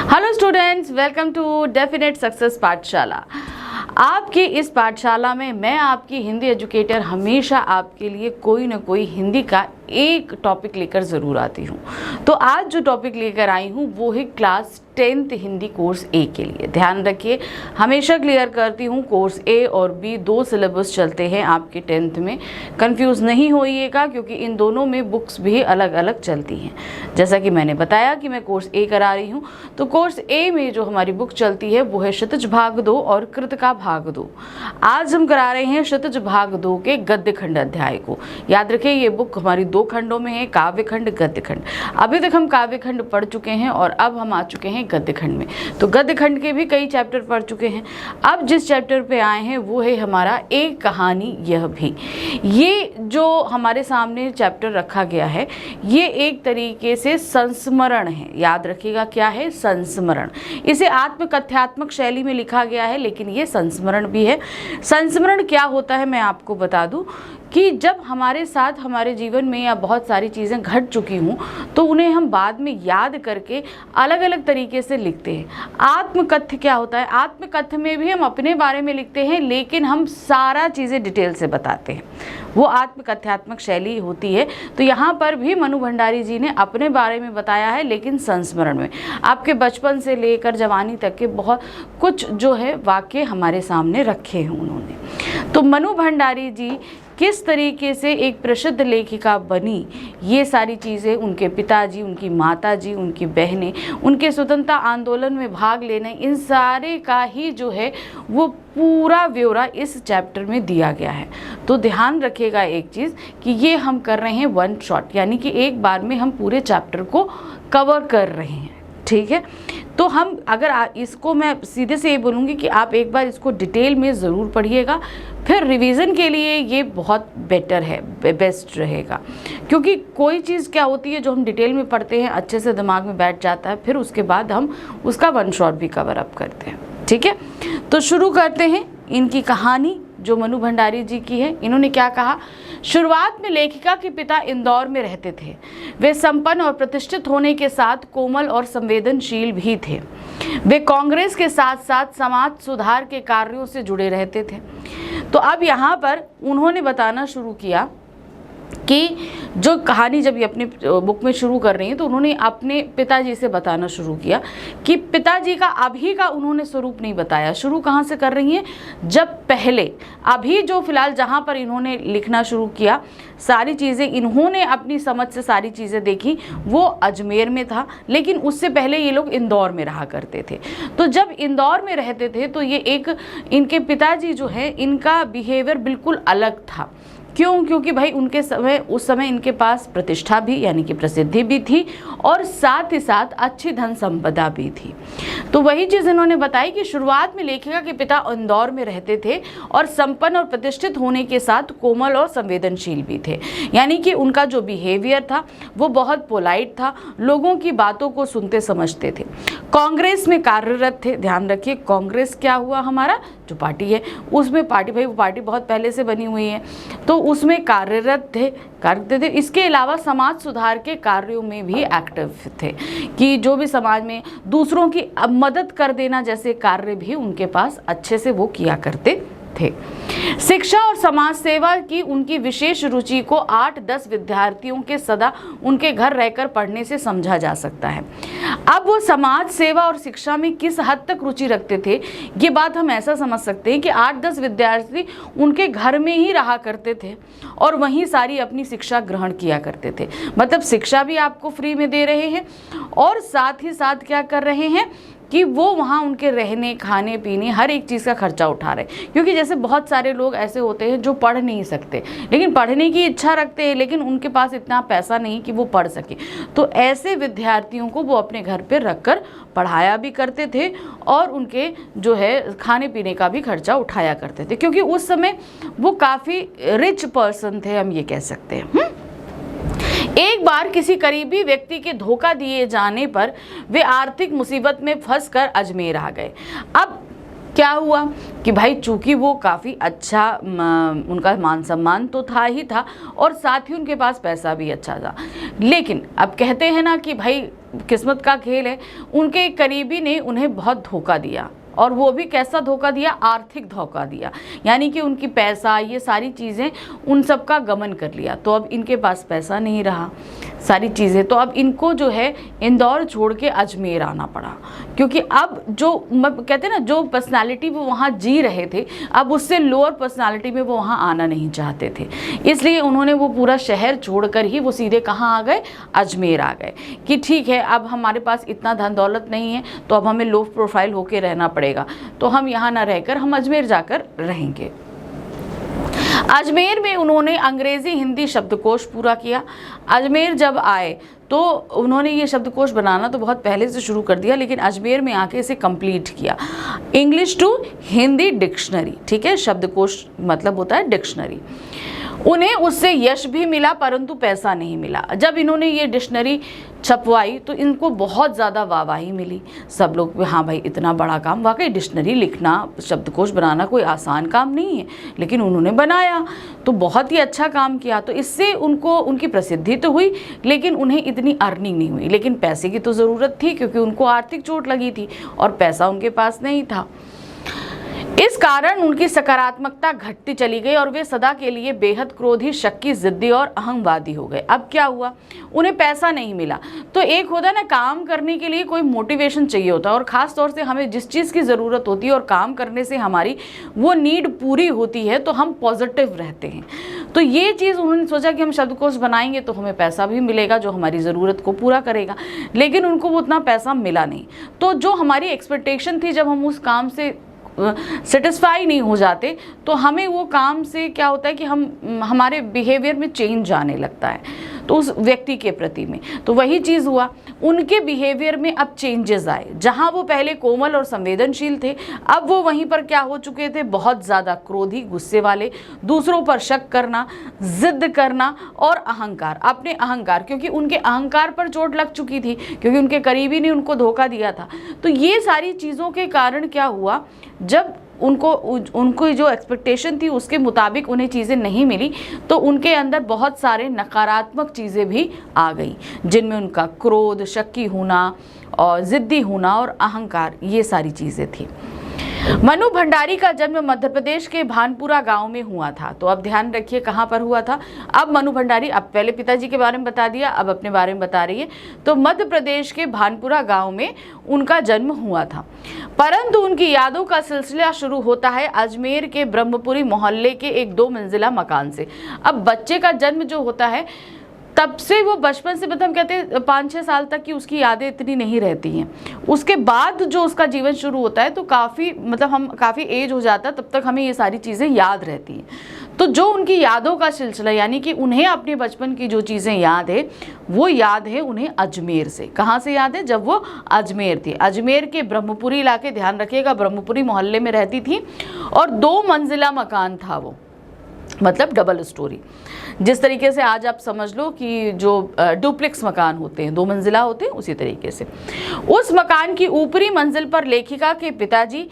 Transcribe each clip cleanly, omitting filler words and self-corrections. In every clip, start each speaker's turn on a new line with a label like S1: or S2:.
S1: Hello students, welcome to definite success Pathshala. आपकी इस पाठशाला में मैं आपकी हिंदी एजुकेटर हमेशा आपके लिए कोई ना कोई हिंदी का एक टॉपिक लेकर ज़रूर आती हूँ। तो आज जो टॉपिक लेकर आई हूँ वो है क्लास 10th हिंदी कोर्स ए के लिए। ध्यान रखिए, हमेशा क्लियर करती हूँ, कोर्स ए और बी दो सिलेबस चलते हैं आपके 10th में। कंफ्यूज नहीं होइएगा क्योंकि इन दोनों में बुक्स भी अलग अलग चलती हैं। जैसा कि मैंने बताया कि मैं कोर्स ए करा रही हूँ, तो कोर्स ए में जो हमारी बुक चलती है वो है क्षितिज भाग 2 और कृतिका भाग 2। आज हम करा रहे हैं क्षितिज भाग 2 के गद्य खंड अध्याय को। याद रखिए, ये बुक हमारी दो खंडों में है, काव्य खंड, गद्य खंड। अभी तक हम काव्य खंड पढ़ चुके हैं और अब हम आ चुके हैं गद्य खंड में। तो गद्य खंड के भी कई चैप्टर पढ़ चुके हैं। अब जिस चैप्टर पे आए हैं वो है हमारा एक कहानी यह भी। ये जो हमारे सामने चैप्टर रखा गया है ये एक तरीके से संस्मरण है। याद रखिएगा, क्या है? संस्मरण। इसे आत्मकथ्यात्मक शैली में लिखा गया है, लेकिन ये संस्मरण भी है। संस्मरण क्या होता है मैं आपको बता दूं कि जब हमारे साथ हमारे जीवन में या बहुत सारी चीज़ें घट चुकी हूँ तो उन्हें हम बाद में याद करके अलग अलग तरीके से लिखते हैं। आत्मकथ्य क्या होता है? आत्मकथ्य में भी हम अपने बारे में लिखते हैं, लेकिन हम सारा चीज़ें डिटेल से बताते हैं। वो आत्मकथ्यात्मक शैली होती है। तो यहाँ पर भी मनु भंडारी जी ने अपने बारे में बताया है, लेकिन संस्मरण में आपके बचपन से लेकर जवानी तक के बहुत कुछ जो है वाक्य हमारे सामने रखे हैं उन्होंने। तो मनु भंडारी जी किस तरीके से एक प्रसिद्ध लेखिका बनी, ये सारी चीज़ें, उनके पिताजी, उनकी माताजी, उनकी बहनें, उनके स्वतंत्रता आंदोलन में भाग लेने, इन सारे का ही जो है वो पूरा ब्यौरा इस चैप्टर में दिया गया है। तो ध्यान रखिएगा एक चीज़ कि ये हम कर रहे हैं वन शॉट, यानी कि एक बार में हम पूरे चैप्टर को कवर कर रहे हैं। ठीक है, तो हम अगर इसको मैं सीधे से ये बोलूँगी कि आप एक बार इसको डिटेल में ज़रूर पढ़िएगा, फिर रिवीजन के लिए ये बहुत बेटर है, बेस्ट रहेगा। क्योंकि कोई चीज़ क्या होती है जो हम डिटेल में पढ़ते हैं, अच्छे से दिमाग में बैठ जाता है, फिर उसके बाद हम उसका वन शॉट भी कवर अप करते हैं। ठीक है, तो शुरू करते हैं इनकी कहानी जो मनु भंडारी जी की है। इन्होंने क्या कहा? शुरुआत में लेखिका के पिता इंदौर में रहते थे। वे संपन्न और प्रतिष्ठित होने के साथ कोमल और संवेदनशील भी थे। वे कांग्रेस के साथ साथ समाज सुधार के कार्यों से जुड़े रहते थे। तो अब यहाँ पर उन्होंने बताना शुरू किया कि जो कहानी जब ये अपने बुक में शुरू कर रही हैं तो उन्होंने अपने पिताजी से बताना शुरू किया कि पिताजी का अभी का उन्होंने स्वरूप नहीं बताया। शुरू कहाँ से कर रही हैं? जब पहले अभी जो फिलहाल जहाँ पर इन्होंने लिखना शुरू किया, सारी चीज़ें इन्होंने अपनी समझ से सारी चीज़ें देखी, वो अजमेर में था, लेकिन उससे पहले ये लोग इंदौर में रहा करते थे। तो जब इंदौर में रहते थे तो ये एक इनके पिताजी जो है इनका बिहेवियर बिल्कुल अलग था। क्यों? क्योंकि भाई उनके समय, उस समय इनके पास प्रतिष्ठा भी यानी कि प्रसिद्धि भी थी और साथ ही साथ अच्छी धन संपदा भी थी। तो वही चीज़ इन्होंने बताई कि शुरुआत में लेखिका के पिता इंदौर में रहते थे और संपन्न और प्रतिष्ठित होने के साथ कोमल और संवेदनशील भी थे। यानी कि उनका जो बिहेवियर था वो बहुत पोलाइट था, लोगों की बातों को सुनते समझते थे। कांग्रेस में कार्यरत थे। ध्यान रखिए, कांग्रेस क्या हुआ? हमारा जो पार्टी है उसमें पार्टी, भाई वो पार्टी बहुत पहले से बनी हुई है, तो उसमें कार्यरत थे। इसके अलावा समाज सुधार के कार्यों में भी एक्टिव थे कि जो भी समाज में दूसरों की मदद कर देना जैसे कार्य भी उनके पास अच्छे से वो किया करते थे। शिक्षा और समाज सेवा की उनकी विशेष रुचि को 8-10 विद्यार्थियों के सदा उनके घर रहकर पढ़ने से समझा जा सकता है। अब वो समाज सेवा और शिक्षा में किस हद तक रुचि रखते थे, ये बात हम ऐसा समझ सकते हैं कि 8-10 विद्यार्थी उनके घर में ही रहा करते थे और वहीं सारी अपनी शिक्षा ग्रहण किया करते थे। मतलब शिक्षा भी आपको फ्री में दे रहे हैं और साथ ही साथ क्या कर रहे हैं कि वो वहाँ उनके रहने, खाने पीने, हर एक चीज़ का खर्चा उठा रहे। क्योंकि जैसे बहुत सारे लोग ऐसे होते हैं जो पढ़ नहीं सकते लेकिन पढ़ने की इच्छा रखते हैं, लेकिन उनके पास इतना पैसा नहीं कि वो पढ़ सके। तो ऐसे विद्यार्थियों को वो अपने घर पर रखकर पढ़ाया भी करते थे और उनके जो है खाने पीने का भी खर्चा उठाया करते थे, क्योंकि उस समय वो काफ़ी रिच पर्सन थे, हम ये कह सकते हैं। एक बार किसी करीबी व्यक्ति के धोखा दिए जाने पर वे आर्थिक मुसीबत में फंसकर अजमेर आ गए। अब क्या हुआ कि भाई चूंकि वो काफ़ी अच्छा उनका मान सम्मान तो था ही था और साथ ही उनके पास पैसा भी अच्छा था, लेकिन अब कहते हैं ना कि भाई किस्मत का खेल है, उनके एक करीबी ने उन्हें बहुत धोखा दिया, और वो भी कैसा धोखा दिया, आर्थिक धोखा दिया, यानी कि उनकी पैसा, ये सारी चीज़ें उन सब का गमन कर लिया। तो अब इनके पास पैसा नहीं रहा, सारी चीज़ें, तो अब इनको जो है इंदौर छोड़ के अजमेर आना पड़ा, क्योंकि अब जो कहते हैं ना, जो पर्सनालिटी वो वहाँ जी रहे थे, अब उससे लोअर पर्सनालिटी में वो वहाँ आना नहीं चाहते थे। इसलिए उन्होंने वो पूरा शहर छोड़कर ही वो सीधे कहाँ आ गए, अजमेर आ गए, कि ठीक है अब हमारे पास इतना धन दौलत नहीं है, तो अब हमें लो प्रोफाइल होके रहना पड़ेगा, तो हम यहाँ ना रहकर हम अजमेर जाकर रहेंगे। अजमेर में उन्होंने अंग्रेजी हिंदी शब्दकोश पूरा किया। अजमेर जब आए तो उन्होंने ये शब्दकोश बनाना तो बहुत पहले से शुरू कर दिया, लेकिन अजमेर में आके इसे कंप्लीट किया। इंग्लिश टू हिंदी डिक्शनरी, ठीक है, शब्दकोश मतलब होता है डिक्शनरी। उन्हें उससे यश भी मिला, परंतु पैसा नहीं मिला। जब इन्होंने ये डिक्शनरी छपवाई तो इनको बहुत ज़्यादा वाहवाही मिली। सब लोग, हाँ भाई इतना बड़ा काम, वाकई डिक्शनरी लिखना, शब्दकोश बनाना कोई आसान काम नहीं है, लेकिन उन्होंने बनाया तो बहुत ही अच्छा काम किया। तो इससे उनको, उनकी प्रसिद्धि तो हुई, लेकिन उन्हें इतनी अर्निंग नहीं हुई। लेकिन पैसे की तो ज़रूरत थी, क्योंकि उनको आर्थिक चोट लगी थी और पैसा उनके पास नहीं था। इस कारण उनकी सकारात्मकता घटती चली गई और वे सदा के लिए बेहद क्रोधी, शक्की, जिद्दी और अहंवादी हो गए। अब क्या हुआ, उन्हें पैसा नहीं मिला, तो एक होता है ना, काम करने के लिए कोई मोटिवेशन चाहिए होता है, और ख़ास तौर से हमें जिस चीज़ की ज़रूरत होती है और काम करने से हमारी वो नीड पूरी होती है, तो हम पॉजिटिव रहते हैं। तो ये चीज़ उन्होंने सोचा कि हम शब्दकोश बनाएंगे तो हमें पैसा भी मिलेगा जो हमारी ज़रूरत को पूरा करेगा, लेकिन उनको वो उतना पैसा मिला नहीं। तो जो हमारी एक्सपेक्टेशन थी, जब हम उस काम से सेटिस्फाई नहीं हो जाते, तो हमें वो काम से क्या होता है कि हमारे बिहेवियर में चेंज आने लगता है, तो उस व्यक्ति के प्रति में। तो वही चीज़ हुआ, उनके बिहेवियर में अब चेंजेस आए। जहां वो पहले कोमल और संवेदनशील थे, अब वो वहीं पर क्या हो चुके थे, बहुत ज़्यादा क्रोधी, गुस्से वाले, दूसरों पर शक करना, जिद करना और अहंकार, अपने अहंकार, क्योंकि उनके अहंकार पर चोट लग चुकी थी, क्योंकि उनके करीबी ने उनको धोखा दिया था। तो ये सारी चीज़ों के कारण क्या हुआ, जब उनको जो एक्सपेक्टेशन थी उसके मुताबिक उन्हें चीज़ें नहीं मिली, तो उनके अंदर बहुत सारे नकारात्मक चीज़ें भी आ गई, जिनमें उनका क्रोध, शक्की होना और ज़िद्दी होना और अहंकार, ये सारी चीज़ें थी। मनु भंडारी का जन्म मध्य प्रदेश के भानपुरा गांव में हुआ था। तो अब ध्यान रखिए कहां पर हुआ था। अब मनु भंडारी, अब पहले पिताजी के बारे में बता दिया, अब अपने बारे में बता रही है। तो मध्य प्रदेश के भानपुरा गांव में उनका जन्म हुआ था, परंतु उनकी यादों का सिलसिला शुरू होता है अजमेर के ब्रह्मपुरी मोहल्ले के एक 2 मंजिला मकान से। अब बच्चे का जन्म जो होता है, तब से वो बचपन से, मतलब हम कहते हैं 5-6 साल तक की उसकी यादें इतनी नहीं रहती हैं। उसके बाद जो उसका जीवन शुरू होता है, तो काफ़ी, मतलब हम काफ़ी एज हो जाता है, तब तक हमें ये सारी चीज़ें याद रहती हैं। तो जो उनकी यादों का सिलसिला, यानी कि उन्हें अपने बचपन की जो चीज़ें याद है, वो याद है उन्हें अजमेर से। कहाँ से याद है, जब वो अजमेर थी, अजमेर के ब्रह्मपुरी इलाके, ध्यान रखिएगा, ब्रह्मपुरी मोहल्ले में रहती थी, और 2 मंजिला मकान था वो, मतलब डबल स्टोरी। जिस तरीके से आज आप समझ लो कि जो डुप्लेक्स मकान होते हैं, 2 मंजिला होते हैं, उसी तरीके से उस मकान की ऊपरी मंजिल पर लेखिका के पिताजी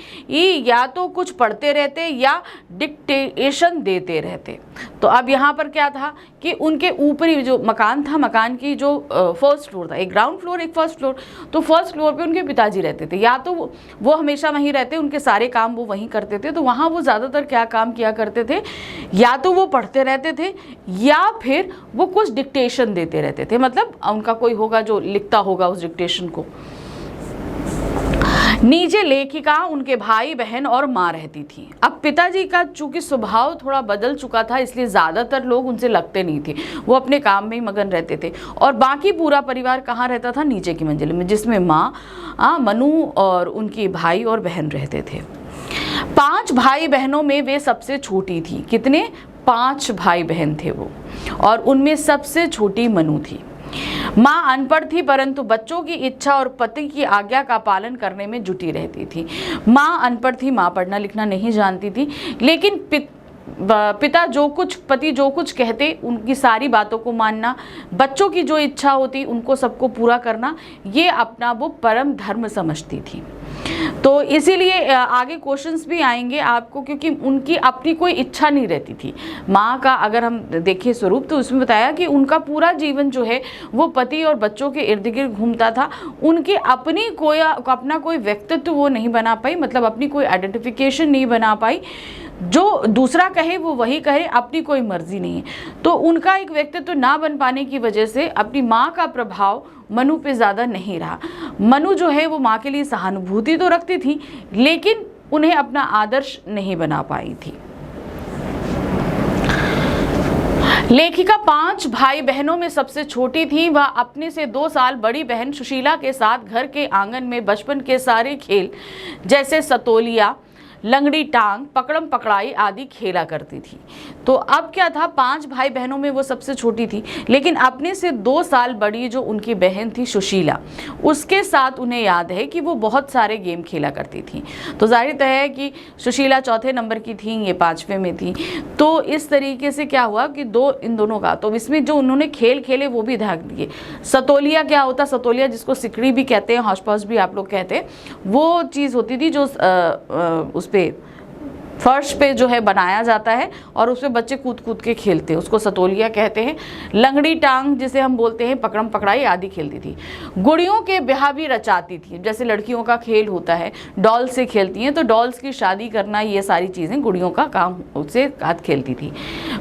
S1: या तो कुछ पढ़ते रहते या डिक्टेशन देते रहते। तो अब यहाँ पर क्या था कि उनके ऊपरी जो मकान था, मकान की जो फर्स्ट फ्लोर था, एक ग्राउंड फ्लोर एक फर्स्ट फ्लोर, तो फर्स्ट फ्लोर पे उनके पिताजी रहते थे, या तो वो हमेशा वहीं रहते, उनके सारे काम वो वहीं करते थे। तो वहाँ वो ज़्यादातर क्या काम किया करते थे, या तो वो पढ़ते रहते थे या फिर वो कुछ डिक्टेशन देते रहते थे, मतलब उनका कोई होगा जो लिखता होगा उस डिक्टेशन को। नीचे लेखिका, उनके भाई बहन और माँ रहती थी। अब पिताजी का चूंकि स्वभाव थोड़ा बदल चुका था, इसलिए ज़्यादातर लोग उनसे लगते नहीं थे, वो अपने काम में ही मगन रहते थे। और बाकी पूरा परिवार कहाँ रहता था, नीचे की मंजिल में, जिसमें माँ, मनु और उनके भाई और बहन रहते थे। 5 भाई बहनों में वे सबसे छोटी थी। कितने, 5 भाई बहन थे वो, और उनमें सबसे छोटी मनु थी। माँ अनपढ़ थी, परंतु बच्चों की इच्छा और पति की आज्ञा का पालन करने में जुटी रहती थी। माँ अनपढ़ थी, माँ पढ़ना लिखना नहीं जानती थी, लेकिन पति जो कुछ कहते उनकी सारी बातों को मानना, बच्चों की जो इच्छा होती उनको सबको पूरा करना, ये अपना वो परम धर्म समझती थी। तो इसीलिए आगे क्वेश्चंस भी आएंगे आपको, क्योंकि उनकी अपनी कोई इच्छा नहीं रहती थी। माँ का अगर हम देखें स्वरूप तो उसमें बताया कि उनका पूरा जीवन जो है वो पति और बच्चों के इर्द गिर्द घूमता था। उनकी अपना कोई व्यक्तित्व वो नहीं बना पाई, मतलब अपनी कोई आइडेंटिफिकेशन नहीं बना पाई। जो दूसरा कहे वो वही कहे, अपनी कोई मर्जी नहीं है। तो उनका एक व्यक्तित्व ना बन पाने की वजह से अपनी माँ का प्रभाव मनु पे ज़्यादा नहीं रहा। मनु जो है वो माँ के लिए सहानुभूति तो रखती थी, लेकिन उन्हें अपना आदर्श नहीं बना पाई थी। लेखिका 5 भाई बहनों में सबसे छोटी थी। वह अपने से 2 साल बड़ी बहन सुशीला के साथ घर के आंगन में बचपन के सारे खेल जैसे सतोलिया, लंगड़ी टांग, पकड़म पकड़ाई आदि खेला करती थी। तो अब क्या था, 5 भाई बहनों में वो सबसे छोटी थी, लेकिन अपने से 2 साल बड़ी जो उनकी बहन थी सुशीला, उसके साथ उन्हें याद है कि वो बहुत सारे गेम खेला करती थी। तो जाहिर है कि सुशीला 4थे नंबर की थी, ये 5वें में थी। तो इस तरीके से क्या हुआ कि इन दोनों का, तो इसमें जो उन्होंने खेल खेले वो भी ध्यान दिए। सतोलिया क्या होता, सतोलिया जिसको सिकड़ी भी कहते हैं, हौश पौश भी आप लोग कहते हैं, वो चीज़ होती थी जो उस पे फर्श पे जो है बनाया जाता है और उसमें बच्चे कूद कूद के खेलते हैं, उसको सतोलिया कहते हैं। लंगड़ी टांग जिसे हम बोलते हैं, पकड़म पकड़ाई आदि खेलती थी। गुड़ियों के ब्याह भी रचाती थी, जैसे लड़कियों का खेल होता है, डॉल से खेलती हैं, तो डॉल्स की शादी करना, ये सारी चीज़ें गुड़ियों का काम उससे साथ खेलती थी।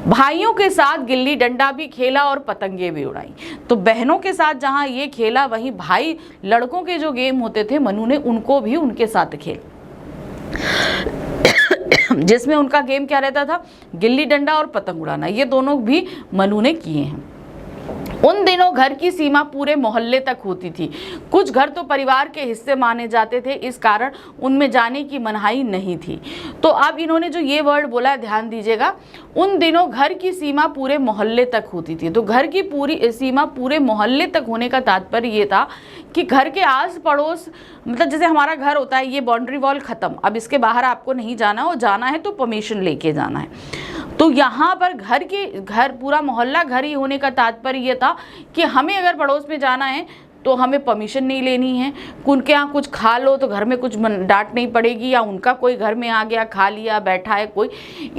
S1: भाइयों के साथ गिल्ली डंडा भी खेला और पतंगे भी उड़ाई। तो बहनों के साथ जहाँ ये खेला, वहीं भाई लड़कों के जो गेम होते थे, मनु ने उनको भी उनके साथ खेल, जिसमें उनका गेम क्या रहता था, गिल्ली डंडा और पतंग उड़ाना, ये दोनों भी मनु ने किए हैं। उन दिनों घर की सीमा पूरे मोहल्ले तक होती थी। कुछ घर तो परिवार के हिस्से माने जाते थे, इस कारण उनमें जाने की मनाही नहीं थी। तो अब इन्होंने जो ये वर्ड बोला है, ध्यान दीजिएगा, उन दिनों घर की सीमा पूरे मोहल्ले तक होती थी। तो घर की पूरी सीमा पूरे मोहल्ले तक होने का तात्पर्य ये था कि घर के आस पड़ोस, मतलब जैसे हमारा घर होता है, ये बाउंड्री वॉल खत्म, अब इसके बाहर आपको नहीं जाना, और जाना है तो परमिशन लेके जाना है। तो यहाँ पर घर पूरा मोहल्ला घर ही होने का तात्पर्य ये था कि हमें अगर पड़ोस में जाना है तो हमें परमिशन नहीं लेनी है। उनके यहाँ कुछ खा लो तो घर में कुछ डांट नहीं पड़ेगी, या उनका कोई घर में आ गया, खा लिया, बैठा है कोई,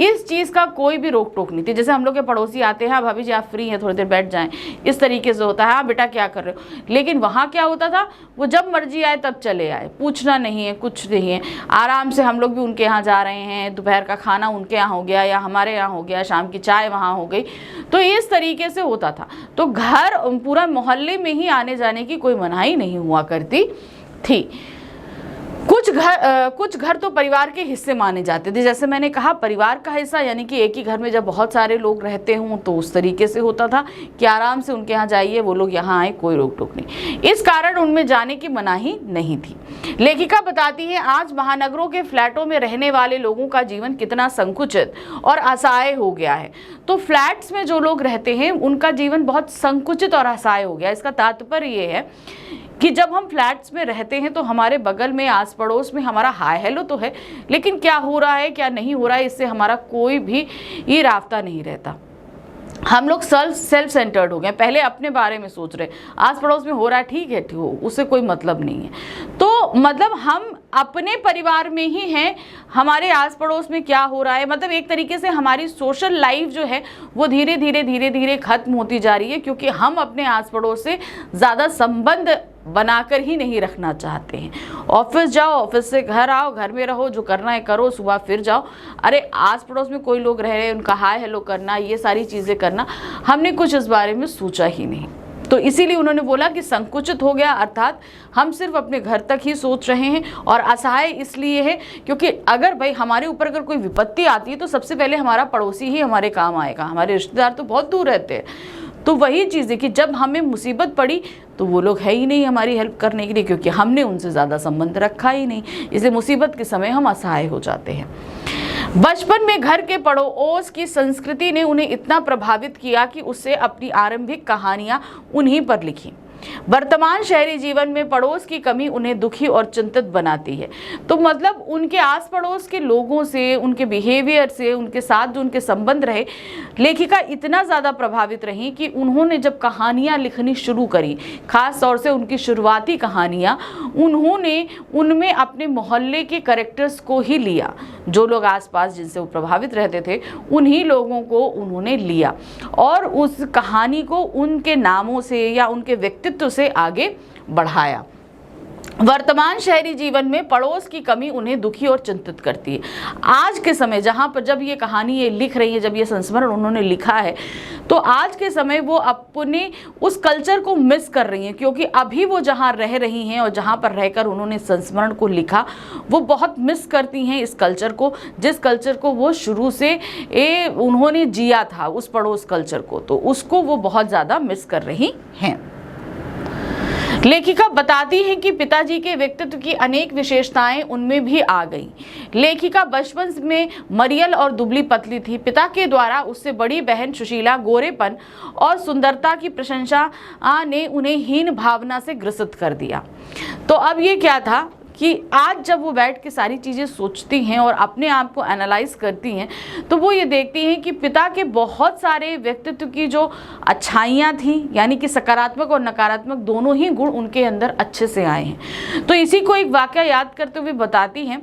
S1: इस चीज़ का कोई भी रोक टोक नहीं थी। जैसे हम लोग के पड़ोसी आते हैं, भाभी जी आप फ्री हैं, थोड़ी देर बैठ जाएं, इस तरीके से होता है, हाँ बेटा क्या कर रहे हो। लेकिन वहाँ क्या होता था, वो जब मर्जी आए तब चले आए, पूछना नहीं है, कुछ नहीं है, आराम से हम लोग भी उनके यहाँ जा रहे हैं, दोपहर का खाना उनके यहाँ हो गया या हमारे यहाँ हो गया, शाम की चाय वहाँ हो गई, तो इस तरीके से होता था। तो घर पूरा मोहल्ले में ही आने जाने की कोई मनाही नहीं हुआ करती थी। कुछ घर तो परिवार के हिस्से माने जाते थे। जैसे मैंने कहा, परिवार का हिस्सा यानी कि एक ही घर में जब बहुत सारे लोग रहते हों तो उस तरीके से होता था कि आराम से उनके यहाँ जाइए, वो लोग यहाँ आए, कोई रोक टोक नहीं, इस कारण उनमें जाने की मनाही नहीं थी। लेखिका बताती है, आज महानगरों के फ्लैटों में रहने वाले लोगों का जीवन कितना संकुचित और असहाय हो गया है। तो फ्लैट्स में जो लोग रहते हैं उनका जीवन बहुत संकुचित और असहाय हो गया। इसका तात्पर्य ये है कि जब हम फ्लैट्स में रहते हैं तो हमारे बगल में, आस पड़ोस में हमारा हाय हेलो तो है, लेकिन क्या हो रहा है क्या नहीं हो रहा है इससे हमारा कोई भी ये राब्ता नहीं रहता। हम लोग सेल्फ सेंटर्ड हो गए, पहले अपने बारे में सोच रहे, आस पड़ोस में हो रहा है ठीक है, ठीक हो, उससे कोई मतलब नहीं है। तो मतलब हम अपने परिवार में ही हैं, हमारे आस पड़ोस में क्या हो रहा है, मतलब एक तरीके से हमारी सोशल लाइफ जो है वो धीरे धीरे खत्म होती जा रही है, क्योंकि हम अपने आस पड़ोस से ज़्यादा संबंध बनाकर ही नहीं रखना चाहते हैं। ऑफिस जाओ, ऑफिस से घर आओ, घर में रहो, जो करना है करो, सुबह फिर जाओ, अरे आस पड़ोस में कोई लोग रह रहे हैं, उनका हाय हेलो करना, ये सारी चीज़ें करना, हमने कुछ इस बारे में सोचा ही नहीं। तो इसीलिए उन्होंने बोला कि संकुचित हो गया, अर्थात हम सिर्फ अपने घर तक ही सोच रहे हैं। और असहाय इसलिए है क्योंकि अगर भाई हमारे ऊपर अगर कोई विपत्ति आती है तो सबसे पहले हमारा पड़ोसी ही हमारे काम आएगा, हमारे रिश्तेदार तो बहुत दूर रहते हैं। तो वही चीज़ है कि जब हमें मुसीबत पड़ी तो वो लोग है ही नहीं हमारी हेल्प करने के लिए, क्योंकि हमने उनसे ज़्यादा संबंध रखा ही नहीं, इसलिए मुसीबत के समय हम असहाय हो जाते हैं। बचपन में घर के पड़ोस की संस्कृति ने उन्हें इतना प्रभावित किया कि उससे अपनी आरंभिक कहानियां उन्हीं पर लिखी। वर्तमान शहरी जीवन में पड़ोस की कमी उन्हें दुखी और चिंतित बनाती है। तो मतलब उनके आस पड़ोस के लोगों से, उनके बिहेवियर से, उनके साथ जो उनके संबंध रहे, लेखिका इतना ज़्यादा प्रभावित रही कि उन्होंने जब कहानियाँ लिखनी शुरू करी, खास तौर से उनकी शुरुआती कहानियाँ, उन्होंने उनमें अपने मोहल्ले के कैरेक्टर्स को ही लिया। जो लोग आसपास जिनसे वो प्रभावित रहते थे, उन्हीं लोगों को उन्होंने लिया और उस कहानी को उनके नामों से या उनके व्यक्तित्व से आगे बढ़ाया। वर्तमान शहरी जीवन में पड़ोस की कमी उन्हें दुखी और चिंतित करती है। आज के समय जहाँ पर जब ये कहानी ये लिख रही है, जब ये संस्मरण उन्होंने लिखा है, तो आज के समय वो अपने उस कल्चर को मिस कर रही हैं, क्योंकि अभी वो जहाँ रह रही हैं और जहाँ पर रहकर उन्होंने संस्मरण को लिखा, वो बहुत मिस करती हैं इस कल्चर को, जिस कल्चर को वो शुरू से उन्होंने जिया था, उस पड़ोस कल्चर को, तो उसको वो बहुत ज़्यादा मिस कर रही हैं। लेखिका बताती है कि पिताजी के व्यक्तित्व की अनेक विशेषताएं उनमें भी आ गईं। लेखिका बचपन में मरियल और दुबली पतली थी। पिता के द्वारा उससे बड़ी बहन सुशीला गोरेपन और सुंदरता की प्रशंसा ने उन्हें हीन भावना से ग्रसित कर दिया। तो अब ये क्या था कि आज जब वो बैठ के सारी चीज़ें सोचती हैं और अपने आप को एनालाइज करती हैं, तो वो ये देखती हैं कि पिता के बहुत सारे व्यक्तित्व की जो अच्छाइयाँ थीं, यानी कि सकारात्मक और नकारात्मक दोनों ही गुण उनके अंदर अच्छे से आए हैं। तो इसी को एक वाकया याद करते हुए बताती हैं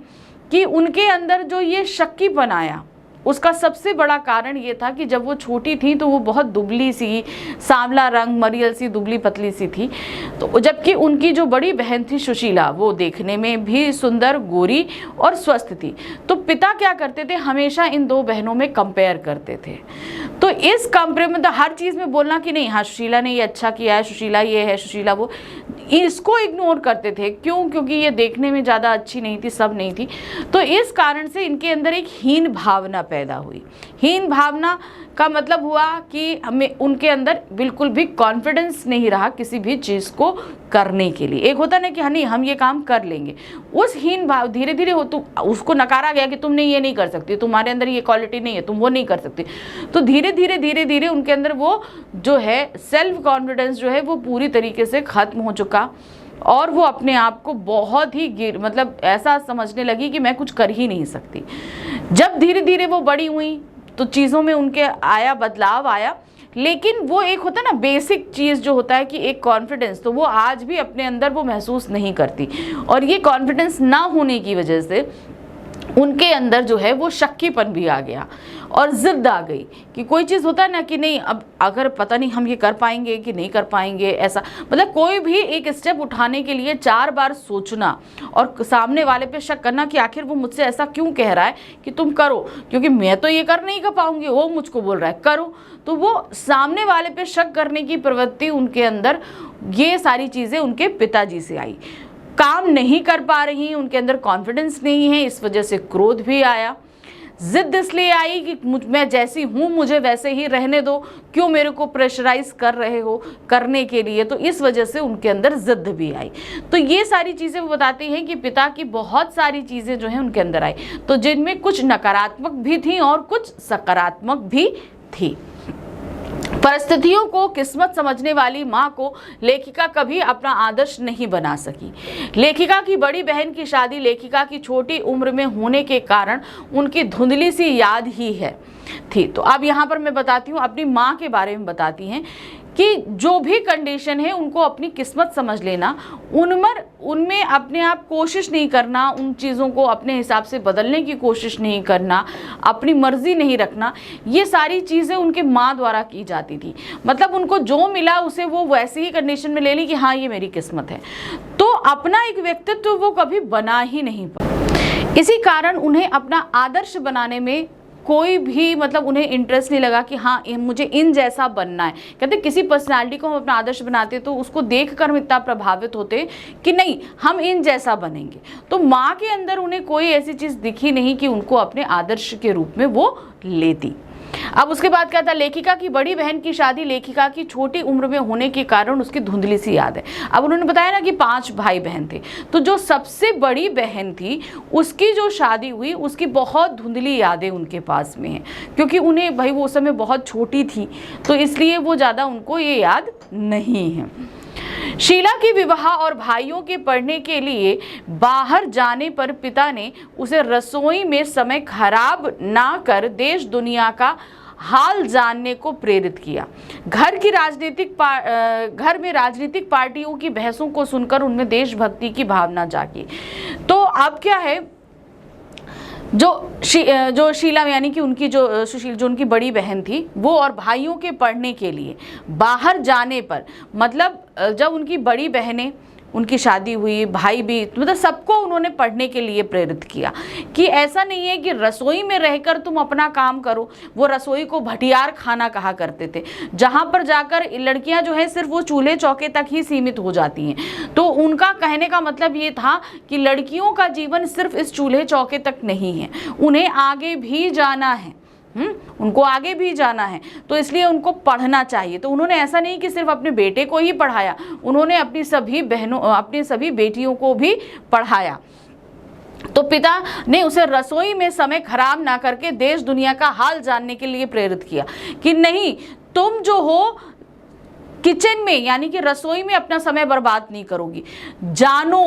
S1: कि उनके अंदर जो ये शक्कीपन आया, उसका सबसे बड़ा कारण ये था कि जब वो छोटी थी तो वो बहुत दुबली सी, सांवला रंग, मरियल सी, दुबली पतली सी थी। तो जबकि उनकी जो बड़ी बहन थी सुशीला, वो देखने में भी सुंदर, गोरी और स्वस्थ थी। तो पिता क्या करते थे, हमेशा इन दो बहनों में कंपेयर करते थे। तो इस कंपेयर में हर चीज़ में बोलना कि नहीं, हाँ सुशीला ने ये अच्छा किया है, सुशीला ये है, सुशीला वो, इसको इग्नोर करते थे। क्यों? क्योंकि ये देखने में ज़्यादा अच्छी नहीं थी, सब नहीं थी। तो इस कारण से इनके अंदर एक हीन भावना पैदा हुई। हीन भावना का मतलब हुआ कि हमें उनके अंदर बिल्कुल भी कॉन्फिडेंस नहीं रहा किसी भी चीज़ को करने के लिए। एक होता ना कि हाँ नहीं हम ये काम कर लेंगे, उस हीन भाव धीरे धीरे हो, तो उसको नकारा गया कि तुमने ये नहीं कर सकती, तुम्हारे अंदर ये क्वालिटी नहीं है, तुम वो नहीं कर सकती। तो धीरे धीरे उनके अंदर वो जो है सेल्फ कॉन्फिडेंस जो है वो पूरी तरीके से खत्म हो चुका और वो अपने आप को बहुत ही मतलब ऐसा समझने लगी कि मैं कुछ कर ही नहीं सकती। जब धीरे धीरे वो बड़ी हुई तो चीज़ों में उनके बदलाव आया, लेकिन वो एक होता है ना बेसिक चीज़ जो होता है कि एक कॉन्फिडेंस, तो वो आज भी अपने अंदर वो महसूस नहीं करती। और ये कॉन्फिडेंस ना होने की वजह से उनके अंदर जो है वो शक्कीपन भी आ गया और जिद आ गई कि कोई चीज़ होता है ना कि नहीं, अब अगर पता नहीं हम ये कर पाएंगे कि नहीं कर पाएंगे, ऐसा मतलब कोई भी एक स्टेप उठाने के लिए 4 बार सोचना और सामने वाले पे शक करना कि आखिर वो मुझसे ऐसा क्यों कह रहा है कि तुम करो, क्योंकि मैं तो ये कर नहीं कर पाऊंगी, वो मुझको बोल रहा है करो। तो वो सामने वाले पे शक करने की प्रवृत्ति उनके अंदर, ये सारी चीज़ें उनके पिताजी से आई। काम नहीं कर पा रही, उनके अंदर कॉन्फिडेंस नहीं है, इस वजह से क्रोध भी आया। जिद इसलिए आई कि मैं जैसी हूँ मुझे वैसे ही रहने दो, क्यों मेरे को प्रेशराइज कर रहे हो करने के लिए, तो इस वजह से उनके अंदर जिद भी आई। तो ये सारी चीज़ें वो बताती हैं कि पिता की बहुत सारी चीज़ें जो हैं उनके अंदर आई, तो जिनमें कुछ नकारात्मक भी थी और कुछ सकारात्मक भी थी। परिस्थितियों को किस्मत समझने वाली माँ को लेखिका कभी अपना आदर्श नहीं बना सकी। लेखिका की बड़ी बहन की शादी लेखिका की छोटी उम्र में होने के कारण उनकी धुंधली सी याद ही है थी। तो अब यहाँ पर मैं बताती हूँ, अपनी माँ के बारे में बताती हैं कि जो भी कंडीशन है उनको अपनी किस्मत समझ लेना, उनमें अपने आप कोशिश नहीं करना, उन चीज़ों को अपने हिसाब से बदलने की कोशिश नहीं करना, अपनी मर्जी नहीं रखना, ये सारी चीज़ें उनके माँ द्वारा की जाती थी। मतलब उनको जो मिला उसे वो वैसी ही कंडीशन में ले ली कि हाँ ये मेरी किस्मत है, तो अपना एक व्यक्तित्व वो कभी बना ही नहीं पाए। इसी कारण उन्हें अपना आदर्श बनाने में कोई भी मतलब उन्हें इंटरेस्ट नहीं लगा कि हाँ मुझे इन जैसा बनना है। कहते किसी पर्सनालिटी को हम अपना आदर्श बनाते तो उसको देखकर हम इतना प्रभावित होते कि नहीं हम इन जैसा बनेंगे। तो माँ के अंदर उन्हें कोई ऐसी चीज़ दिखी नहीं कि उनको अपने आदर्श के रूप में वो लेती। अब उसके बाद क्या था, लेखिका की बड़ी बहन की शादी लेखिका की छोटी उम्र में होने के कारण उसकी धुंधली सी याद है। अब उन्होंने बताया ना कि 5 भाई बहन थे, तो जो सबसे बड़ी बहन थी उसकी जो शादी हुई उसकी बहुत धुंधली यादें उनके पास में हैं, क्योंकि उन्हें भाई वो उस समय बहुत छोटी थी तो इसलिए वो ज़्यादा उनको ये याद नहीं है। शीला के विवाह और भाइयों के पढ़ने के लिए बाहर जाने पर पिता ने उसे रसोई में समय खराब ना कर देश दुनिया का हाल जानने को प्रेरित किया। घर में राजनीतिक पार्टियों की बहसों को सुनकर उनमें देशभक्ति की भावना जागी। तो अब क्या है, जो शीला यानी कि उनकी जो सुशील जो उनकी बड़ी बहन थी, वो और भाइयों के पढ़ने के लिए बाहर जाने पर, मतलब जब उनकी बड़ी बहनें, उनकी शादी हुई, भाई भी, मतलब सबको उन्होंने पढ़ने के लिए प्रेरित किया कि ऐसा नहीं है कि रसोई में रहकर तुम अपना काम करो। वो रसोई को भटियार खाना कहा करते थे, जहाँ पर जाकर लड़कियां जो है सिर्फ वो चूल्हे चौके तक ही सीमित हो जाती हैं। तो उनका कहने का मतलब ये था कि लड़कियों का जीवन सिर्फ इस चूल्हे चौके तक नहीं है, उन्हें आगे भी जाना है। उनको आगे भी जाना है, तो इसलिए उनको पढ़ना चाहिए। तो उन्होंने ऐसा नहीं कि सिर्फ अपने बेटे को ही पढ़ाया, उन्होंने अपनी सभी बहनों, अपनी सभी बेटियों को भी पढ़ाया। तो पिता ने उसे रसोई में समय खराब ना करके देश दुनिया का हाल जानने के लिए प्रेरित किया कि नहीं, तुम जो हो किचन में यानी कि रसोई में अपना समय बर्बाद नहीं करोगी, जानो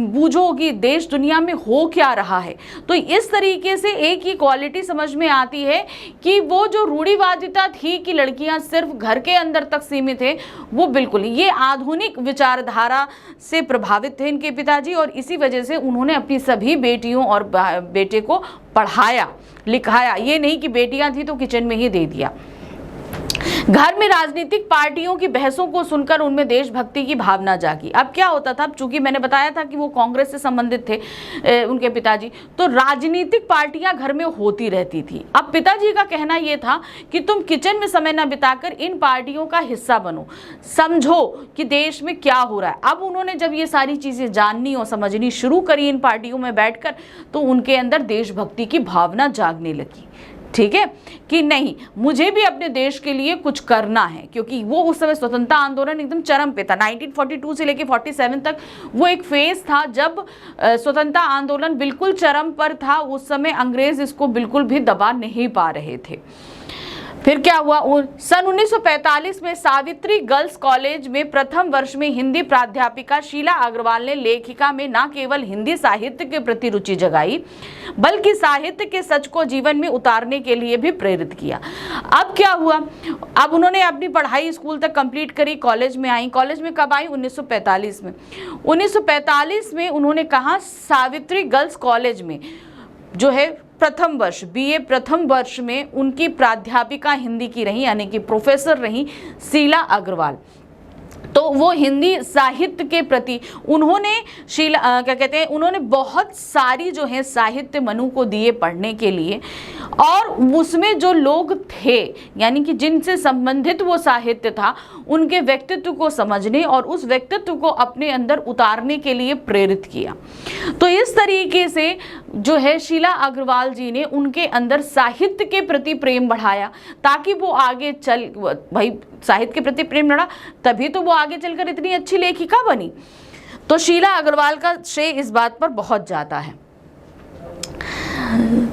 S1: बूझोगी देश दुनिया में हो क्या रहा है। तो इस तरीके से एक ही क्वालिटी समझ में आती है कि वो जो रूढ़िवादिता थी कि लड़कियां सिर्फ घर के अंदर तक सीमित है, वो बिल्कुल, ये आधुनिक विचारधारा से प्रभावित थे इनके पिताजी, और इसी वजह से उन्होंने अपनी सभी बेटियों और बेटे को पढ़ाया लिखाया। ये नहीं कि बेटियां थी तो किचन में ही दे दिया। घर में राजनीतिक पार्टियों की बहसों को सुनकर उनमें देशभक्ति की भावना जागी। अब क्या होता था, चूंकि मैंने बताया था कि वो कांग्रेस से संबंधित थे उनके पिताजी, तो राजनीतिक पार्टियां घर में होती रहती थी। अब पिताजी का कहना यह था कि तुम किचन में समय न बिताकर इन पार्टियों का हिस्सा बनो, समझो कि देश में क्या हो रहा है। अब उन्होंने जब ये सारी चीजें जाननी और समझनी शुरू करी इन पार्टियों में बैठकर, तो उनके अंदर देशभक्ति की भावना जागने लगी। ठीक है कि नहीं, मुझे भी अपने देश के लिए कुछ करना है, क्योंकि वो उस समय स्वतंत्रता आंदोलन एकदम चरम पे था। 1942 से लेके 47 तक वो एक फेज था जब स्वतंत्रता आंदोलन बिल्कुल चरम पर था। उस समय अंग्रेज इसको बिल्कुल भी दबा नहीं पा रहे थे। फिर क्या हुआ, सन 1945 में सावित्री गर्ल्स कॉलेज में प्रथम वर्ष में हिंदी प्राध्यापिका शीला अग्रवाल ने लेखिका में न केवल हिंदी साहित्य के प्रति रुचि जगाई, बल्कि साहित्य के सच को जीवन में उतारने के लिए भी प्रेरित किया। अब क्या हुआ, अब उन्होंने अपनी पढ़ाई स्कूल तक कंप्लीट करी, कॉलेज में आई। कॉलेज में कब आई, 1945 में। 1945 में उन्होंने कहा सावित्री गर्ल्स कॉलेज में जो है प्रथम वर्ष, बीए प्रथम वर्ष में उनकी प्राध्यापिका हिंदी की रही, यानी कि प्रोफेसर रही शीला अग्रवाल। तो वो हिंदी साहित्य के प्रति उन्होंने उन्होंने बहुत सारी जो है साहित्य मनु को दिए पढ़ने के लिए, और उसमें जो लोग थे यानी कि जिनसे संबंधित वो साहित्य था, उनके व्यक्तित्व को समझने और उस व्यक्तित्व को अपने अंदर उतारने के लिए प्रेरित किया। तो इस तरीके से जो है शीला अग्रवाल जी ने उनके अंदर साहित्य के प्रति प्रेम बढ़ाया, ताकि वो आगे चल, भाई साहित्य के प्रति प्रेम बढ़ा तभी तो वो आगे चलकर इतनी अच्छी लेखिका बनी। तो शीला अग्रवाल का श्रेय इस बात पर बहुत जाता है।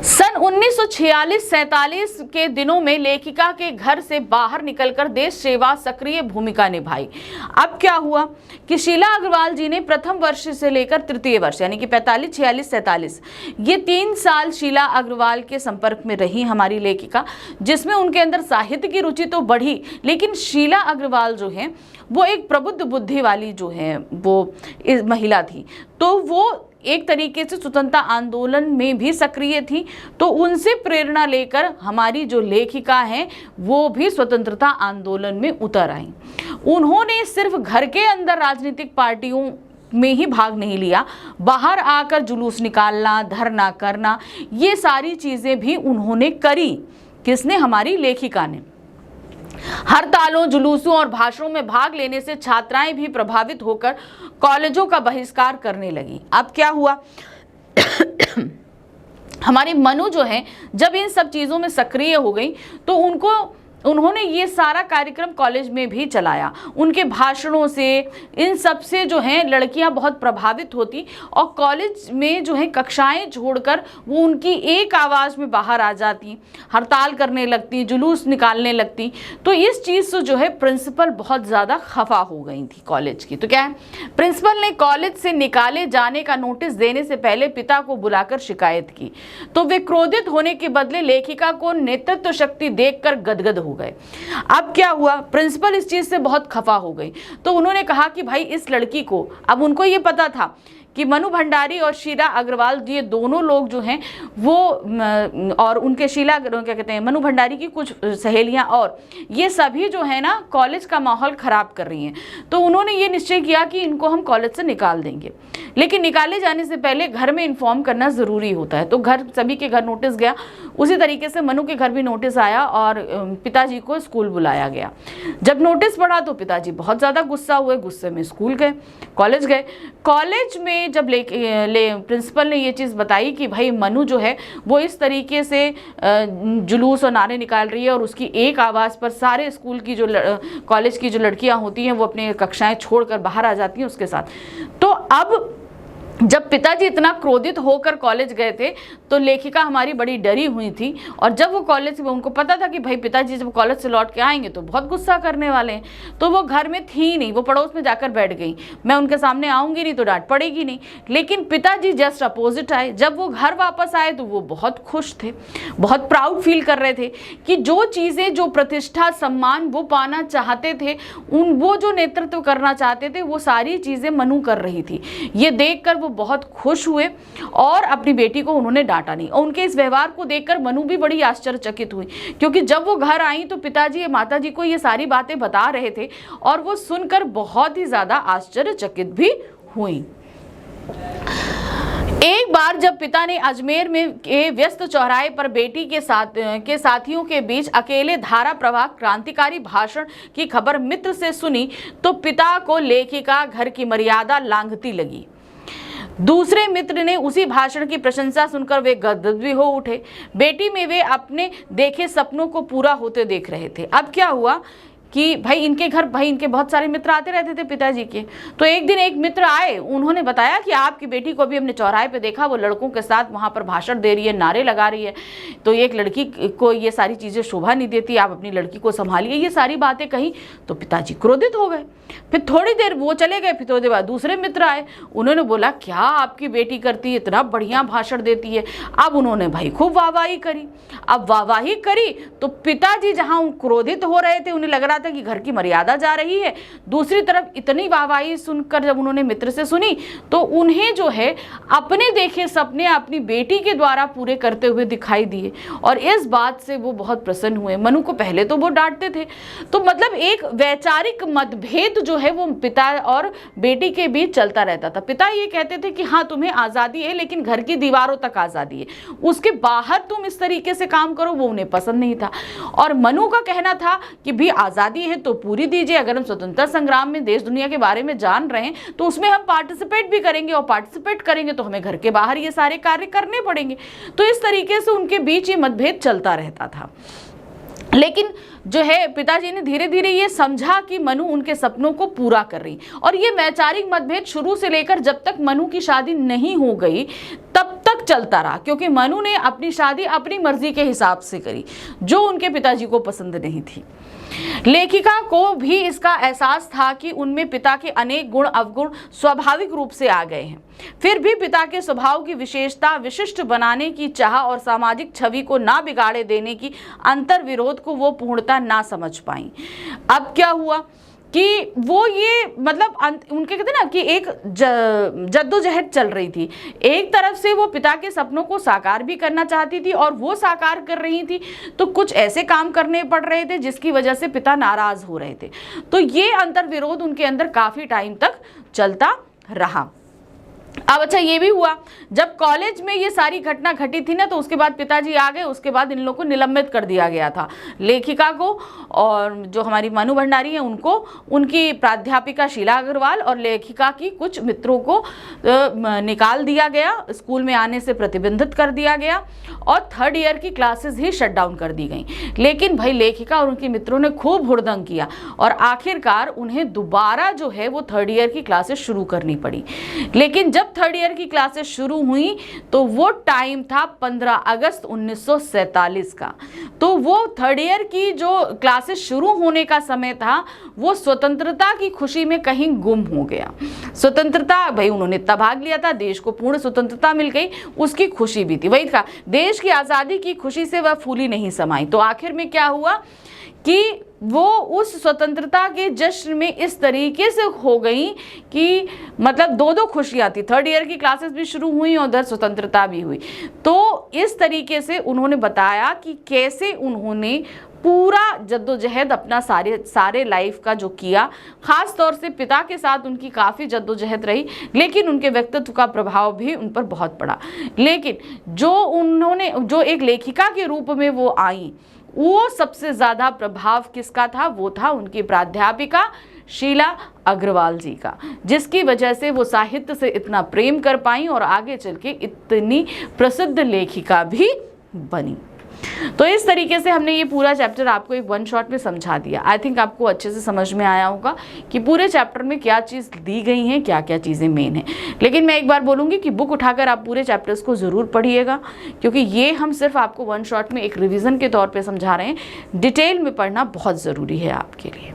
S1: सन 1946-47 के दिनों में लेखिका के घर से बाहर निकलकर देश सेवा सक्रिय भूमिका निभाई। अब क्या हुआ कि शीला अग्रवाल जी ने प्रथम वर्ष से लेकर तृतीय वर्ष यानी कि 45, 46, 47 ये 3 साल शीला अग्रवाल के संपर्क में रही हमारी लेखिका, जिसमें उनके अंदर साहित्य की रुचि तो बढ़ी, लेकिन शीला अग्रवाल जो है वो एक प्रबुद्ध बुद्धि वाली जो है वो इस महिला थी। तो वो एक तरीके से स्वतंत्रता आंदोलन में भी सक्रिय थी। तो उनसे प्रेरणा लेकर हमारी जो लेखिका हैं वो भी स्वतंत्रता आंदोलन में उतर आई। उन्होंने सिर्फ घर के अंदर राजनीतिक पार्टियों में ही भाग नहीं लिया, बाहर आकर जुलूस निकालना, धरना करना, ये सारी चीजें भी उन्होंने करी। किसने, हमारी लेखिका ने। हड़तालों, जुलूसों और भाषणों में भाग लेने से छात्राएं भी प्रभावित होकर कॉलेजों का बहिष्कार करने लगी। अब क्या हुआ हमारी मनु जो है जब इन सब चीजों में सक्रिय हो गई, तो उनको उन्होंने ये सारा कार्यक्रम कॉलेज में भी चलाया। उनके भाषणों से, इन सब से जो है लड़कियां बहुत प्रभावित होती और कॉलेज में जो है कक्षाएं छोड़कर वो उनकी एक आवाज़ में बाहर आ जाती, हड़ताल करने लगती, जुलूस निकालने लगती। तो इस चीज़ से जो है प्रिंसिपल बहुत ज़्यादा खफा हो गई थी कॉलेज की। तो क्या है, प्रिंसिपल ने कॉलेज से निकाले जाने का नोटिस देने से पहले पिता को बुलाकर शिकायत की। तो वे क्रोधित होने के बदले लेखिका को नेतृत्व शक्ति देखकर गदगद हो गए। अब क्या हुआ, प्रिंसिपल इस चीज से बहुत खफा हो गई। तो उन्होंने कहा कि भाई इस लड़की को, अब उनको ये पता था कि मनु भंडारी और शीला अग्रवाल ये दोनों लोग जो हैं वो और उनके शीला क्या कहते हैं मनु भंडारी की कुछ सहेलियां और ये सभी जो है ना कॉलेज का माहौल खराब कर रही हैं। तो उन्होंने ये निश्चय किया कि इनको हम कॉलेज से निकाल देंगे, लेकिन निकाले जाने से पहले घर में इन्फॉर्म करना ज़रूरी होता है। तो घर, सभी के घर नोटिस गया। उसी तरीके से मनु के घर भी नोटिस आया और पिताजी को स्कूल बुलाया गया। जब नोटिस पढ़ा तो पिताजी बहुत ज़्यादा गुस्सा हुए, गुस्से में स्कूल गए, कॉलेज गए। कॉलेज में जब प्रिंसिपल ने ये चीज़ बताई कि भाई मनु जो है वो इस तरीके से जुलूस और नारे निकाल रही है और उसकी एक आवाज़ पर सारे स्कूल की जो कॉलेज की जो लड़कियां होती हैं वो अपने कक्षाएं छोड़कर बाहर आ जाती हैं उसके साथ। तो अब जब पिताजी इतना क्रोधित होकर कॉलेज गए थे तो लेखिका हमारी बड़ी डरी हुई थी। और जब वो कॉलेज में, उनको पता था कि भाई पिताजी जब कॉलेज से लौट के आएंगे तो बहुत गुस्सा करने वाले हैं, तो वो घर में थी नहीं, वो पड़ोस में जाकर बैठ गई। मैं उनके सामने आऊँगी नहीं तो डांट पड़ेगी नहीं। लेकिन पिताजी जस्ट अपोजिट आए। जब वो घर वापस आए तो वो बहुत खुश थे, बहुत प्राउड फील कर रहे थे कि जो चीज़ें, जो प्रतिष्ठा, सम्मान वो पाना चाहते थे, वो जो नेतृत्व करना चाहते थे, वो सारी चीज़ें मनु कर रही थी। ये देखकर बहुत खुश हुए और अपनी बेटी को उन्होंने डांटा नहीं। और उनके इस व्यवहार को देखकर मनु भी बड़ी आश्चर्यचकित हुई, क्योंकि जब वो घर आई तो पिताजी या माताजी को ये सारी बातें बता रहे थे और वो सुनकर बहुत ही ज्यादा आश्चर्यचकित भी हुई। एक बार जब पिता ने अजमेर में के व्यस्त चौराहे पर बेटी के साथियों के बीच अकेले धारा प्रवाह क्रांतिकारी भाषण की खबर मित्र से सुनी तो पिता को लेखिका घर की मर्यादा लांघती लगी। दूसरे मित्र ने उसी भाषण की प्रशंसा सुनकर वे गदगद भी हो उठे। बेटी में वे अपने देखे सपनों को पूरा होते देख रहे थे। अब क्या हुआ कि भाई इनके घर, भाई इनके बहुत सारे मित्र आते रहते थे पिताजी के। तो एक दिन एक मित्र आए, उन्होंने बताया कि आपकी बेटी को अभी हमने चौराहे पे देखा, वो लड़कों के साथ वहाँ पर भाषण दे रही है, नारे लगा रही है। तो एक लड़की को ये सारी चीज़ें शोभा नहीं देती, आप अपनी लड़की को संभालिए, ये सारी बातें कही। तो पिताजी क्रोधित हो गए। फिर थोड़ी देर वो चले गए, फिर थोड़ी देर बाद दूसरे मित्र आए, उन्होंने बोला क्या आपकी बेटी करती है, इतना बढ़िया भाषण देती है। अब उन्होंने भाई खूब वाहवाही करी। अब वाहवाही करी तो पिताजी जहाँ क्रोधित हो रहे थे, उन्हें लग रहा था कि घर की मर्यादा जा रही है, दूसरी तरफ इतनी वाहवाही सुनकर जब उन्होंने मित्र से सुनी तो उन्हें जो है अपने देखे सपने अपनी बेटी के द्वारा पूरे करते हुए दिखाई दिए और इस बात से वो बहुत प्रसन्न हुए। मनु को पहले तो वो डांटते थे। तो मतलब एक वैचारिक मतभेद जो है वो पिता और बेटी के बीच चलता रहता था। पिता ये कहते थे कि हाँ तुम्हें आज़ादी है, लेकिन घर की दीवारों तक आज़ादी है, उसके बाहर तुम इस तरीके से काम करो, वो उन्हें पसंद नहीं था। और मनु का कहना था कि भी आज़ादी है तो पूरी दीजिए, अगर हम स्वतंत्रता संग्राम में देश दुनिया के बारे में जान रहे हैं तो उसमें हम पार्टिसिपेट भी करेंगे, और पार्टिसिपेट करेंगे तो हमें घर के बाहर ये सारे कार्य करने पड़ेंगे। तो इस तरीके से उनके बीच ये मतभेद चलता रहता था। लेकिन जो है पिताजी ने धीरे धीरे ये समझा कि मनु उनके सपनों को पूरा कर रही, और ये वैचारिक मतभेद शुरू से लेकर जब तक मनु की शादी नहीं हो गई तब तक चलता रहा, क्योंकि मनु ने अपनी शादी अपनी मर्जी के हिसाब से करी, जो उनके पिताजी को पसंद नहीं थी। लेखिका को भी इसका एहसास था कि उनमें पिता के अनेक गुण अवगुण स्वाभाविक रूप से आ गए हैं, फिर भी पिता के स्वभाव की विशेषता विशिष्ट बनाने की चाह और सामाजिक छवि को ना बिगाड़े देने की अंतर विरोध को वो पूर्णता ना समझ पाई। अब क्या हुआ कि वो ये मतलब उनके कहते ना कि एक जद्दोजहद चल रही थी। एक तरफ से वो पिता के सपनों को साकार भी करना चाहती थी और वो साकार कर रही थी, तो कुछ ऐसे काम करने पड़ रहे थे जिसकी वजह से पिता नाराज हो रहे थे। तो ये अंतर विरोध उनके अंदर काफी टाइम तक चलता रहा। अब अच्छा ये भी हुआ, जब कॉलेज में ये सारी घटना घटी थी ना, तो उसके बाद पिताजी आ गए, उसके बाद इन लोगों को निलंबित कर दिया गया था, लेखिका को और जो हमारी मनु भंडारी हैं उनको, उनकी प्राध्यापिका शीला अग्रवाल और लेखिका की कुछ मित्रों को निकाल दिया गया, स्कूल में आने से प्रतिबंधित कर दिया गया और 3rd ईयर की क्लासेस ही शट डाउन कर दी गई। लेकिन भाई लेखिका और उनके मित्रों ने खूब हुड़दंग किया और आखिरकार उन्हें दोबारा जो है वो 3rd ईयर की क्लासेस शुरू करनी पड़ी। लेकिन जब 3rd ईयर की क्लासेस शुरू हुई तो वो टाइम था 15 अगस्त 1947 का। तो वो 3rd ईयर की जो क्लासेस शुरू होने का समय था वो स्वतंत्रता की खुशी में कहीं गुम हो गया। स्वतंत्रता, भाई उन्होंने इतना भाग लिया था, देश को पूर्ण स्वतंत्रता मिल गई, उसकी खुशी भी थी, वही था, देश की आज़ादी की खुशी से वह फूली नहीं समाई। तो आखिर में क्या हुआ कि वो उस स्वतंत्रता के जश्न में इस तरीके से हो गई कि मतलब 2-2 खुशियाँ थी, 3rd ईयर की क्लासेस भी शुरू हुई और उधर स्वतंत्रता भी हुई। तो इस तरीके से उन्होंने बताया कि कैसे उन्होंने पूरा जद्दोजहद अपना सारे लाइफ का जो किया, ख़ास तौर से पिता के साथ उनकी काफ़ी जद्दोजहद रही, लेकिन उनके व्यक्तित्व का प्रभाव भी उन पर बहुत पड़ा। लेकिन जो एक लेखिका के रूप में वो आई, वो सबसे ज़्यादा प्रभाव किसका था? वो था उनकी प्राध्यापिका शीला अग्रवाल जी का, जिसकी वजह से वो साहित्य से इतना प्रेम कर पाई और आगे चल के इतनी प्रसिद्ध लेखिका भी बनी। तो इस तरीके से हमने ये पूरा चैप्टर आपको एक 1 शॉट में समझा दिया। आई थिंक आपको अच्छे से समझ में आया होगा कि पूरे चैप्टर में क्या चीज़ दी गई हैं, क्या क्या चीज़ें मेन हैं। लेकिन मैं एक बार बोलूँगी कि बुक उठाकर आप पूरे चैप्टर्स को ज़रूर पढ़िएगा, क्योंकि ये हम सिर्फ आपको 1 शॉट में एक रिविज़न के तौर पर समझा रहे हैं। डिटेल में पढ़ना बहुत ज़रूरी है आपके लिए।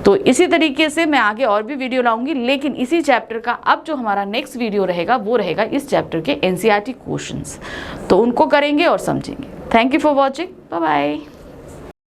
S1: तो इसी तरीके से मैं आगे और भी वीडियो लाऊंगी, लेकिन इसी चैप्टर का अब जो हमारा नेक्स्ट वीडियो रहेगा वो रहेगा इस चैप्टर के NCERT क्वेश्चंस, तो उनको करेंगे और समझेंगे। Thank you for watching, bye bye.